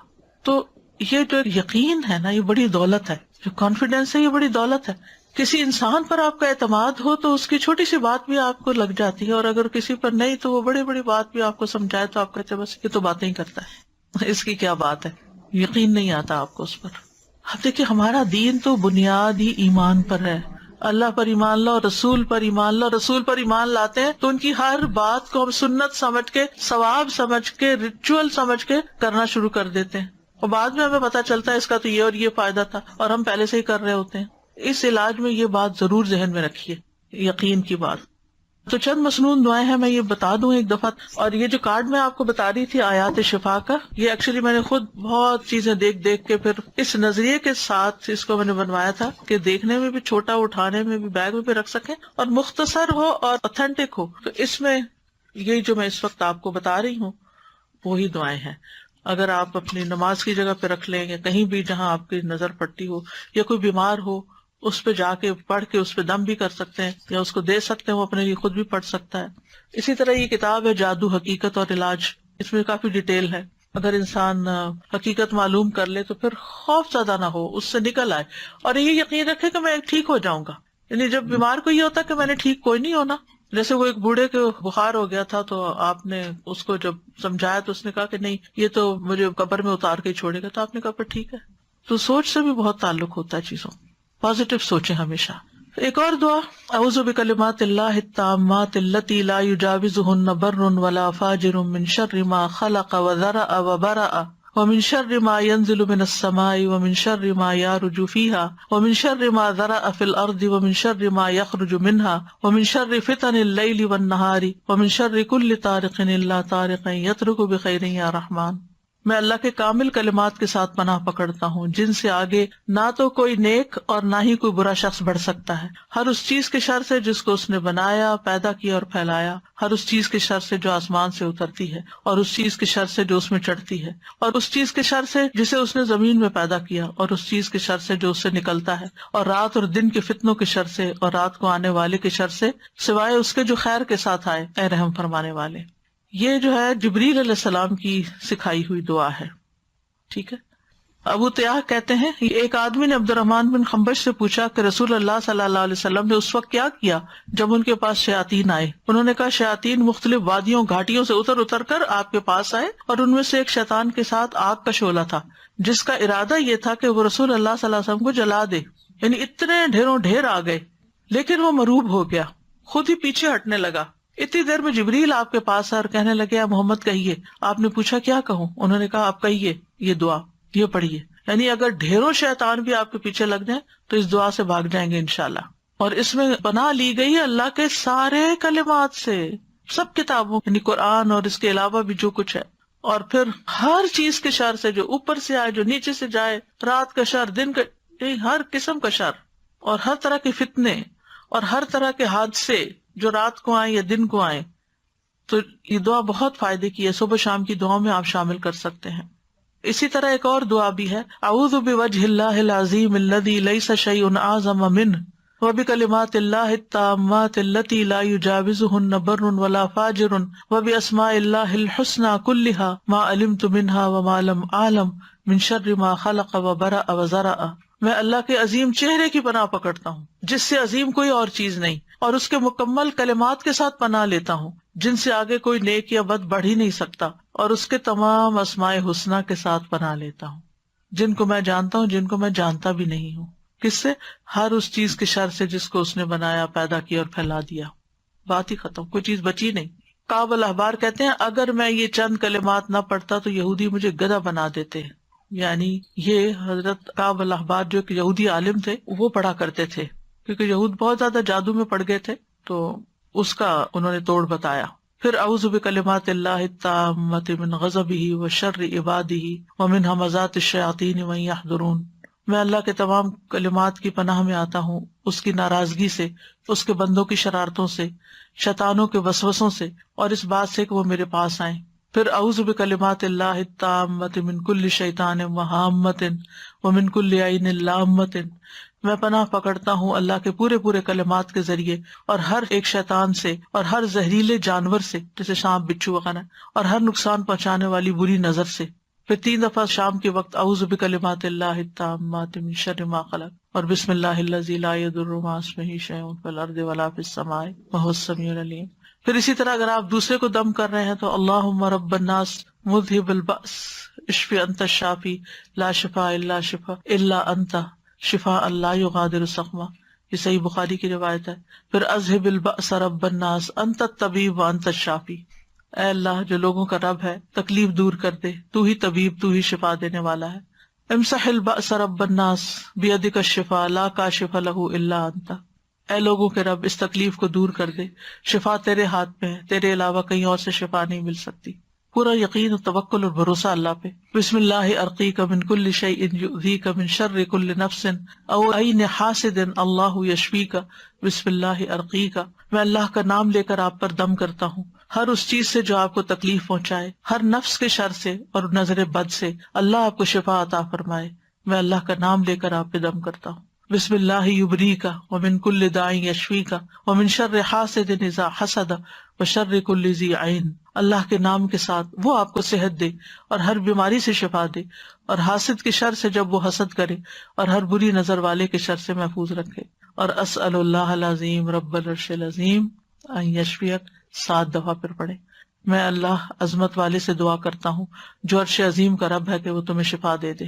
تو یہ جو یقین ہے نا، یہ بڑی دولت ہے. جو کانفیڈینس ہے یہ بڑی دولت ہے. کسی انسان پر آپ کا اعتماد ہو تو اس کی چھوٹی سی بات بھی آپ کو لگ جاتی ہے، اور اگر کسی پر نہیں تو وہ بڑی بڑی بات بھی آپ کو سمجھائے تو آپ کہتے ہیں بس یہ تو باتیں ہی کرتا ہے، اس کی کیا بات ہے. یقین نہیں آتا آپ کو اس پر. اب دیکھیے ہمارا دین تو بنیاد ہی ایمان پر ہے. اللہ پر ایمان لاؤ، رسول پر ایمان لاؤ. رسول پر ایمان لاتے ہیں تو ان کی ہر بات کو ہم سنت سمجھ کے، ثواب سمجھ کے، ریچول سمجھ کے کرنا شروع کر دیتے ہیں، اور بعد میں ہمیں پتا چلتا ہے اس کا تو یہ اور یہ فائدہ تھا، اور ہم پہلے سے ہی کر رہے ہوتے ہیں. اس علاج میں یہ بات ضرور ذہن میں رکھیے، یقین کی بات. تو چند مسنون دعائیں ہیں، میں یہ بتا دوں ایک دفعہ. اور یہ جو کارڈ میں آپ کو بتا رہی تھی آیات شفا کا، یہ ایکچولی میں نے خود بہت چیزیں دیکھ دیکھ کے پھر اس نظریے کے ساتھ اس کو میں نے بنوایا تھا کہ دیکھنے میں بھی چھوٹا، اٹھانے میں بھی، بیگ میں بھی رکھ سکیں، اور مختصر ہو اور اوتھینٹک ہو. تو اس میں یہ جو میں اس وقت آپ کو بتا رہی ہوں وہی دعائیں ہیں. اگر آپ اپنی نماز کی جگہ پہ رکھ لیں، یا کہیں بھی جہاں آپ کی نظر پڑتی ہو، یا کوئی بیمار ہو اس پہ جا کے پڑھ کے اس پہ دم بھی کر سکتے ہیں، یا اس کو دے سکتے ہیں، وہ اپنے لیے خود بھی پڑھ سکتا ہے. اسی طرح یہ کتاب ہے جادو، حقیقت اور علاج. اس میں کافی ڈیٹیل ہے. اگر انسان حقیقت معلوم کر لے تو پھر خوف زیادہ نہ ہو، اس سے نکل آئے، اور یہ یقین رکھے کہ میں ٹھیک ہو جاؤں گا. یعنی جب بیمار کو یہ ہوتا کہ میں نے ٹھیک کوئی نہیں ہونا. جیسے وہ ایک بوڑھے کے بخار ہو گیا تھا تو آپ نے اس کو جب سمجھایا تو اس نے کہا کہ نہیں یہ تو مجھے قبر میں اتار کے ہی چھوڑے گا، تو آپ نے کہا پھر ٹھیک ہے. تو سوچ سے بھی بہت تعلق ہوتا ہے چیزوں، پازیٹیو سوچیں ہمیشہ. ایک اور دعا، اعوذ بکلمات اللہ التامات التی لا یجاوزہن بر ولا فاجر من شر ما خلق وذرأ وبرأ ومن شر ما ينزل من السماء ومن شر ما يعرج فيها ومن شر ما ذرأ في الأرض ومن شر ما يخرج منها ومن شر فتن الليل والنهار ومن شر كل طارق إلا طارق يطرق بخير يا رحمن. میں اللہ کے کامل کلمات کے ساتھ پناہ پکڑتا ہوں جن سے آگے نہ تو کوئی نیک اور نہ ہی کوئی برا شخص بڑھ سکتا ہے، ہر اس چیز کے شر سے جس کو اس نے بنایا، پیدا کیا اور پھیلایا، ہر اس چیز کے شر سے جو آسمان سے اترتی ہے، اور اس چیز کے شر سے جو اس میں چڑھتی ہے، اور اس چیز کے شر سے جسے اس نے زمین میں پیدا کیا، اور اس چیز کے شر سے جو اس سے نکلتا ہے، اور رات اور دن کے فتنوں کے شر سے، اور رات کو آنے والے کے شر سے، سوائے اس کے جو خیر کے ساتھ آئے، اے رحم فرمانے والے. یہ جو ہے جبریل علیہ السلام کی سکھائی ہوئی دعا ہے. ٹھیک ہے. ابو تیاح کہتے ہیں ایک آدمی نے عبد الرحمن بن خنبش سے پوچھا کہ رسول اللہ صلی اللہ علیہ وسلم نے اس وقت کیا کیا جب ان کے پاس شیاطین آئے. انہوں نے کہا شیاطین مختلف وادیوں گھاٹیوں سے اتر کر آپ کے پاس آئے، اور ان میں سے ایک شیطان کے ساتھ آگ کا شعلہ تھا جس کا ارادہ یہ تھا کہ وہ رسول اللہ صلی اللہ علیہ وسلم کو جلا دے. یعنی اتنے ڈھیروں ڈھیر آ گئے، لیکن وہ مروب ہو گیا، خود ہی پیچھے ہٹنے لگا. اتنی دیر میں جبریل آپ کے پاس آئے اور کہنے لگے اے محمد کہیے. آپ نے پوچھا کیا کہوں؟ انہوں نے کہا آپ کہیے یہ دعا، یہ پڑھیے. یعنی اگر ڈھیروں شیطان بھی آپ کے پیچھے لگ جائیں تو اس دعا سے بھاگ جائیں گے انشاءاللہ. اور اس میں پناہ لی گئی ہے اللہ کے سارے کلمات سے، سب کتابوں یعنی قرآن اور اس کے علاوہ بھی جو کچھ ہے. اور پھر ہر چیز کے شر سے، جو اوپر سے آئے، جو نیچے سے جائے، رات کا شر، دن کا، ہر قسم کا شر، اور ہر طرح کے فتنے اور ہر طرح کے حادثے جو رات کو آئیں یا دن کو آئیں. تو یہ دعا بہت فائدے کی ہے، صبح شام کی دعاؤں میں آپ شامل کر سکتے ہیں. اسی طرح ایک اور دعا بھی ہے، اعوذ بوجہ اللہ العظیم الذی لیس شیء اعظم منہ وبکلمات اللہ التامات التی لا یجاوزہن بر ولا فاجر وباسماء اللہ الحسنی کلہا ما علمت منہا وما لم اعلم من شر ما خلق وبرأ وذرأ. میں اللہ کے عظیم چہرے کی پناہ پکڑتا ہوں جس سے عظیم کوئی اور چیز نہیں، اور اس کے مکمل کلمات کے ساتھ پناہ لیتا ہوں جن سے آگے کوئی نیک یا بد بڑھ ہی نہیں سکتا، اور اس کے تمام اسماء حسنہ کے ساتھ پناہ لیتا ہوں جن کو میں جانتا ہوں، جن کو میں جانتا بھی نہیں ہوں. کس سے؟ ہر اس چیز کے شر سے جس کو اس نے بنایا، پیدا کیا اور پھیلا دیا. بات ہی ختم، کوئی چیز بچی نہیں. کعب الاحبار کہتے ہیں اگر میں یہ چند کلمات نہ پڑھتا تو یہودی مجھے گدھا بنا دیتے. یعنی یہ حضرت کعب الاحبار جو ایک یہودی عالم تھے وہ پڑھا کرتے تھے، کیونکہ یہود بہت زیادہ جادو میں پڑ گئے تھے، تو اس کا انہوں نے توڑ بتایا. پھر اعوذ بکلمات اللہ التامات من غضبہ وشر عبادہ ومن ھمزات الشیاطین وان یحضرون. میں اللہ کے تمام کلمات کی پناہ میں آتا ہوں اس کی ناراضگی سے، اس کے بندوں کی شرارتوں سے، شیطانوں کے وسوسوں سے، اور اس بات سے کہ وہ میرے پاس آئیں. پھر اعوذ بکلمات اللہ التامات من کل شیطان وہامۃ ومن کل عین لامۃ. میں پناہ پکڑتا ہوں اللہ کے پورے کلمات کے ذریعے اور ہر ایک شیطان سے اور ہر زہریلے جانور سے جیسے سانپ، بچھو وغیرہ، اور ہر نقصان پہنچانے والی بری نظر سے. پھر 3 دفعہ شام کے وقت اعوذ بکلمات اللہ التامات من شر ما خلق اور بسم اللہ الذی لا یضر مع اسمہ شیء فی الارض ولا فی السماء وہو السمیع العلیم. پھر اسی طرح اگر آپ دوسرے کو دم کر رہے ہیں تو اللہم رب الناس مذہب البأس اشفی انت الشافی لا شفاء الا شفاء الا انت شفاء لا یغادر سقما، یہ صحیح بخاری کی روایت ہے. پھر اذہب البأس رب الناس انت الطبیب وانت الشافی، اے اللہ جو لوگوں کا رب ہے تکلیف دور کر دے، تو ہی طبیب، تو ہی شفا دینے والا ہے. امسح البأس رب الناس بیدک الشفاء لا کاشف لہ الا انت، اے لوگوں کے رب اس تکلیف کو دور کر دے، شفا تیرے ہاتھ میں ہے، تیرے علاوہ کہیں اور سے شفا نہیں مل سکتی. پورا یقین و توکل اور بھروسہ اللہ پہ. بسم اللہ ارقیک من کل شیء یؤذیک من شر کل نفس او عین حاسد اللہ یشفیک بسم اللہ ارقیک، میں اللہ کا نام لے کر آپ پر دم کرتا ہوں ہر اس چیز سے جو آپ کو تکلیف پہنچائے، ہر نفس کے شر سے اور نظر بد سے، اللہ آپ کو شفا عطا فرمائے. میں اللہ کا نام لے کر آپ پہ دم کرتا ہوں. بسم اللہ یبریک ومن کل داء یشفیک ومن شر حاسد اذا حسد وشر کل ذی عین، اللہ کے نام کے ساتھ وہ آپ کو صحت دے اور ہر بیماری سے شفا دے، اور حاسد کے شر سے جب وہ حسد کرے، اور ہر بری نظر والے کے شر سے محفوظ رکھے. اور اسأل اللہ العظیم رب العرش العظیم ان یشفیک 7 دفعہ پھر پڑھے. میں اللہ عظمت والے سے دعا کرتا ہوں جو عرش عظیم کا رب ہے کہ وہ تمہیں شفا دے دے.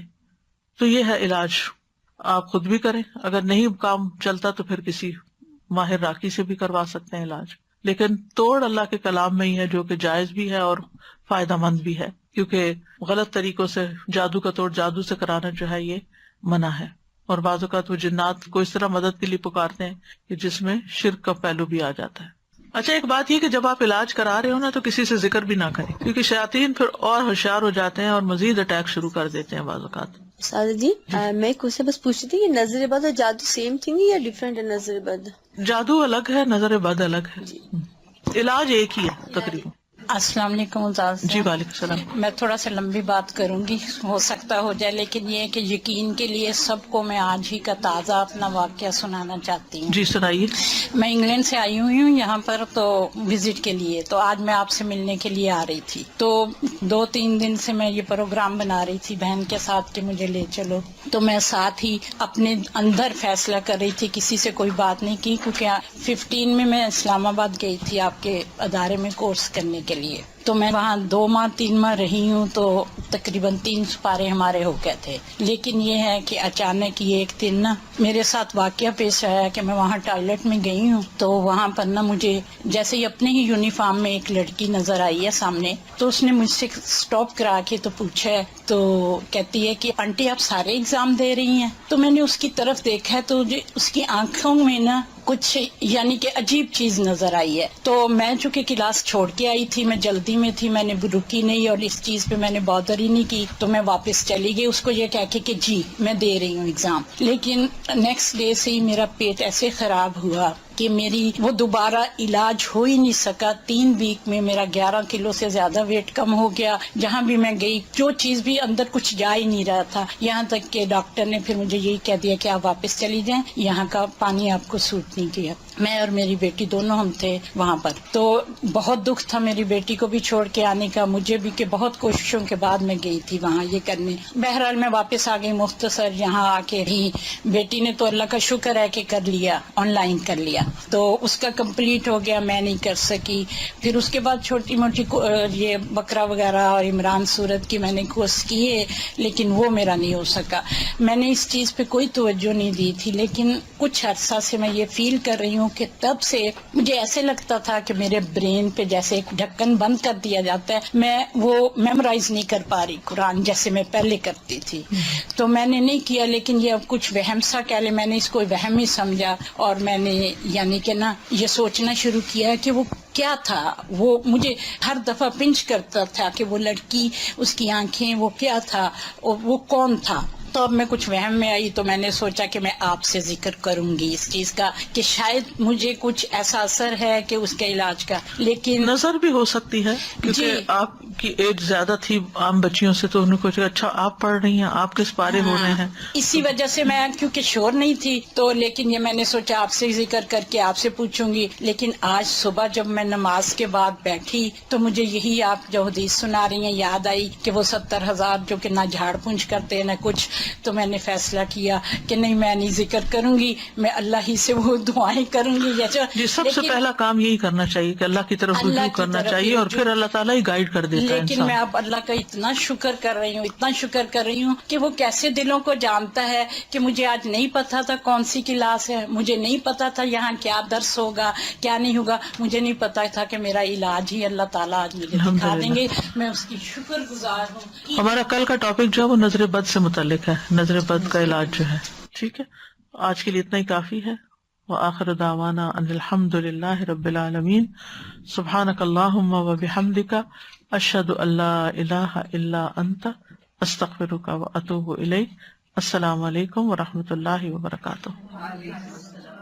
تو یہ ہے علاج، آپ خود بھی کریں، اگر نہیں کام چلتا تو پھر کسی ماہر راقی سے بھی کروا سکتے ہیں علاج، لیکن توڑ اللہ کے کلام میں ہی ہے جو کہ جائز بھی ہے اور فائدہ مند بھی ہے، کیونکہ غلط طریقوں سے جادو کا توڑ جادو سے کرانا جو ہے یہ منع ہے. اور بعض اوقات وہ جنات کو اس طرح مدد کے لیے پکارتے ہیں کہ جس میں شرک کا پہلو بھی آ جاتا ہے. اچھا ایک بات یہ کہ جب آپ علاج کرا رہے ہو نا تو کسی سے ذکر بھی نہ کریں، کیونکہ شیاطین پھر اور ہوشیار ہو جاتے ہیں اور مزید اٹیک شروع کر دیتے ہیں بعض اوقات. سادہ جی میں ایک کوشچن بس پوچھ رہی تھی کہ نظر بد اور جادو سیم تھنگ ہے یا ڈفرینٹ ہے؟ نظر بد جادو الگ ہے، نظر بد الگ ہے، علاج ایک ہی ہے تقریباً. السلام علیکم استاذ. جی وعلیکم السلام. میں تھوڑا سا لمبی بات کروں گی، ہو سکتا ہو جائے، لیکن یہ کہ یقین کے لیے سب کو میں آج ہی کا تازہ اپنا واقعہ سنانا چاہتی ہوں. جی سنائیے. میں انگلینڈ سے آئی ہوئی ہوں یہاں پر تو وزٹ کے لیے، تو آج میں آپ سے ملنے کے لیے آ رہی تھی. تو 2-3 دن سے میں یہ پروگرام بنا رہی تھی بہن کے ساتھ کہ مجھے لے چلو، تو میں ساتھ ہی اپنے اندر فیصلہ کر رہی تھی، کسی سے کوئی بات نہیں کی، کیونکہ 15 میں اسلام آباد گئی تھی آپ کے ادارے میں کورس کرنے کے لیے. تو میں وہاں 2-3 ماہ رہی ہوں، تو تقریباً 3 سپارے ہمارے ہو گئے تھے. لیکن یہ ہے کہ اچانک یہ ایک دن نا میرے ساتھ واقعہ پیش آیا کہ میں وہاں ٹوائلٹ میں گئی ہوں، تو وہاں پر نا مجھے جیسے ہی اپنے ہی یونیفارم میں ایک لڑکی نظر آئی ہے سامنے، تو اس نے مجھ سے سٹاپ کرا کے تو پوچھا ہے، تو کہتی ہے کہ آنٹی آپ سارے ایگزام دے رہی ہیں؟ تو میں نے اس کی طرف دیکھا ہے تو اس کی آنکھوں میں نا کچھ یعنی کہ عجیب چیز نظر آئی ہے. تو میں چونکہ کلاس چھوڑ کے آئی تھی، میں جلدی میں تھی، میں نے رکی نہیں اور اس چیز پہ میں نے بادر ہی نہیں کی، تو میں واپس چلی گئی اس کو یہ کہہ کے کہ جی میں دے رہی ہوں ایگزام. لیکن نیکسٹ ڈے سے ہی میرا پیٹ ایسے خراب ہوا کہ میری وہ دوبارہ علاج ہو ہی نہیں سکا. 3 ویک میں میرا 11 کلو سے زیادہ ویٹ کم ہو گیا. جہاں بھی میں گئی جو چیز بھی اندر کچھ جا ہی نہیں رہا تھا، یہاں تک کہ ڈاکٹر نے پھر مجھے یہی کہہ دیا کہ آپ واپس چلی جائیں، یہاں کا پانی آپ کو سوٹ نہیں کیا. میں اور میری بیٹی دونوں ہم تھے وہاں پر. تو بہت دکھ تھا میری بیٹی کو بھی چھوڑ کے آنے کا، مجھے بھی، کہ بہت کوششوں کے بعد میں گئی تھی وہاں یہ کرنے. بہرحال میں واپس آ گئی. مختصر یہاں آ کے ہی بیٹی نے تو اللہ کا شکر ہے کہ کر لیا، آن لائن کر لیا، تو اس کا کمپلیٹ ہو گیا، میں نہیں کر سکی. پھر اس کے بعد چھوٹی موٹی یہ بقرہ وغیرہ اور عمران سورت کی میں نے کورس کیے، لیکن وہ میرا نہیں ہو سکا. میں نے اس چیز پہ کوئی توجہ نہیں دی تھی، لیکن کچھ عرصہ سے میں یہ فیل کر رہی ہوں کہ تب سے مجھے ایسے لگتا تھا کہ میرے برین پہ جیسے ایک ڈھکن بند کر دیا جاتا ہے، میں وہ میمورائز نہیں کر پا رہی قرآن جیسے میں پہلے کرتی تھی. تو میں نے نہیں کیا، لیکن یہ اب کچھ وہم سا کہہ لے، میں نے اس کو وہم ہی سمجھا، اور میں نے یعنی کہ نا یہ سوچنا شروع کیا کہ وہ کیا تھا. وہ مجھے ہر دفعہ پنچ کرتا تھا کہ وہ لڑکی، اس کی آنکھیں، وہ کیا تھا، وہ کون تھا. تو اب میں کچھ وہم میں آئی تو میں نے سوچا کہ میں آپ سے ذکر کروں گی اس چیز کا کہ شاید مجھے کچھ ایسا اثر ہے کہ اس کے علاج کا، لیکن نظر بھی ہو سکتی ہے کیونکہ جی۔ آپ کی ایج زیادہ تھی عام بچیوں سے، تو انہوں کو اچھا آپ پڑھ رہی ہیں، آپ کس پارے ہو رہے ہیں. اسی وجہ سے میں کیونکہ شور نہیں تھی تو لیکن یہ میں نے سوچا آپ سے ذکر کر کے آپ سے پوچھوں گی. لیکن آج صبح جب میں نماز کے بعد بیٹھی تو مجھے یہی آپ جو حدیث سنا رہی ہیں یاد آئی کہ وہ 70,000 جو کہ نہ جھاڑ پونچھ کرتے نہ کچھ. تو میں نے فیصلہ کیا کہ نہیں میں نہیں ذکر کروں گی، میں اللہ ہی سے وہ دعائیں کروں گی. جی سب سے پہلا کام یہی کرنا چاہیے کہ اللہ کی طرف رجوع کرنا چاہیے اور پھر اللہ تعالیٰ ہی گائیڈ کر دیتا ہے لیکن انسان. میں اب اللہ کا اتنا شکر کر رہی ہوں، اتنا شکر کر رہی ہوں کہ وہ کیسے دلوں کو جانتا ہے کہ مجھے آج نہیں پتا تھا کون سی کلاس ہے، مجھے نہیں پتا تھا یہاں کیا درس ہوگا کیا نہیں ہوگا، مجھے نہیں پتا تھا کہ میرا علاج ہی اللہ تعالیٰ آج مجھے دکھا دیں گے. میں اس کی شکر گزار ہوں. ہمارا کل کا ٹاپک جو ہے وہ نظر بد سے متعلق ہے، نظر بد کا علاج جو ہے. ٹھیک ہے، آج کے لیے اتنا ہی کافی ہے. وآخر دعوانا ان الحمد للہ رب العالمین. سبحانک اللہم وبحمدک، اشہد ان لا الہ الا انت، استغفرک واتوب الیک. السلام علیکم ورحمۃ اللہ وبرکاتہ.